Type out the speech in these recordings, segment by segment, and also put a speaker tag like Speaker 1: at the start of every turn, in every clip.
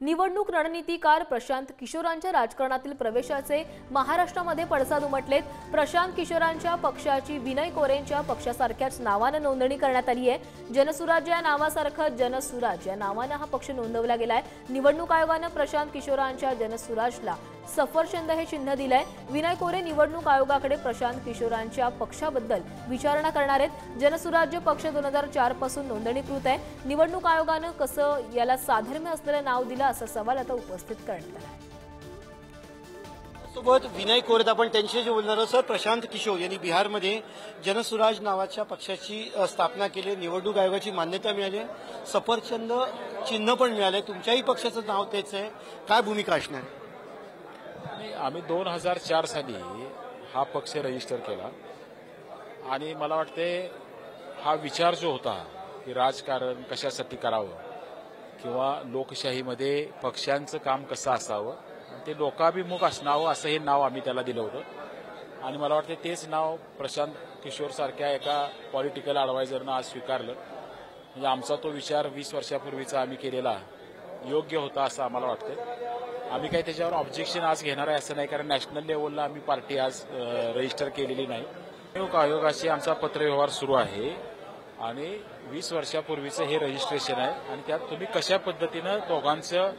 Speaker 1: निवडणूक रणनीतीकार प्रशांत किशोरांच्या राजकारणातील प्रवेशाचे महाराष्ट्रामध्ये पडसाद उमटलेत। प्रशांत किशोरांच्या पक्षाची विनय कोरेंच्या पक्षासारख्याच नावाने नोंदणी करण्यात आली आहे। जनसुराज या नावासारखं जनसुराज या नावाने हा पक्ष नोंदवला गेलाय। निवडणूक आयोगाने प्रशांत किशोरांच्या जनसुराजला सफरचंद हे चिन्ह दिलंय। विनय कोरे निवडणूक आयोगाकडे प्रशांत किशोरांच्या पक्षाबद्दल विचारणा करणार आहेत। जनसुराज्य पक्ष 2004 पासून नोंदणीकृत आहे। निवडणूक आयोगाने कसं याला साधर्म्य असलेलं नाव दिलं असा सवाल आता उपस्थित करण्यात आला।
Speaker 2: सोबत विनय कोरे आपण त्यांच्याशी बोलणार आहोत। सर, प्रशांत किशोर यांनी बिहारमध्ये जनसुराज नावाच्या पक्षाची स्थापना केली, निवडणूक आयोगाची मान्यता मिळाली, सफरचंद चिन्ह पण मिळाले, तुमच्याही पक्षाचं नाव तेच आहे, काय भूमिका असणार?
Speaker 3: आम्ही 2004 साली हा पक्ष रजिस्टर केला आणि मला वाटते हा विचार जो होता की राजकारण कशासाठी करावं किंवा लोकशाहीमध्ये पक्षांचं काम कसं असावं ते लोकाभिमुख असणावं असं हे नाव आम्ही त्याला दिलं होतं आणि मला वाटते तेच नाव प्रशांत किशोर सारख्या एका पॉलिटिकल ॲडवायझरनं आज स्वीकारलं। म्हणजे आमचा तो विचार 20 वर्षापूर्वीचा आम्ही केलेला योग्य होता असं आम्हाला वाटतं। आम्ही काही त्याच्यावर ऑब्जेक्शन आज घेणार आहे असं नाही, कारण नॅशनल लेवलला आम्ही पार्टी आज रजिस्टर केलेली नाही। निवडणूक आयोगाशी आमचा पत्रव्यवहार सुरू आहे आणि 20 वर्षापूर्वीचं हे रजिस्ट्रेशन आहे आणि त्यात तुम्ही कशा पद्धतीनं दोघांचं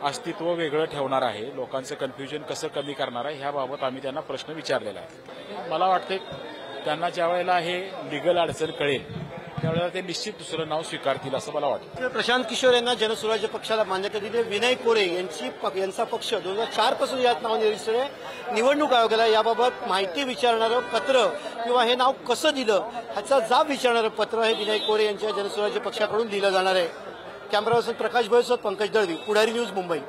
Speaker 3: अस्तित्व वेगळं ठेवणार आहे, लोकांचं कन्फ्युजन कसं कमी करणार आहे ह्याबाबत आम्ही त्यांना प्रश्न विचारलेला आहे। मला वाटते त्यांना ज्या वेळेला हे लिगल अडचण कळेल त्यावेळेला ते निश्चित दुसरं नाव स्वीकारतील असं मला वाटतं।
Speaker 2: प्रशांत किशोर यांना जनसुराज्य पक्षाला मान्यता दिली, विनय कोरे यांचा पक्ष 2004 पासून यात नाव रजिस्टर आहे। निवडणूक आयोगाला याबाबत माहिती विचारणारं पत्र किंवा हे नाव कसं दिलं ह्याचा जाब विचारणारं पत्र हे विनय कोरे यांच्या जनसुराज्य पक्षाकडून दिलं जाणार आहे। कॅमेरा पर्सन प्रकाश भोईसोबत पंकज दळवी, पुढारी न्यूज, मुंबई।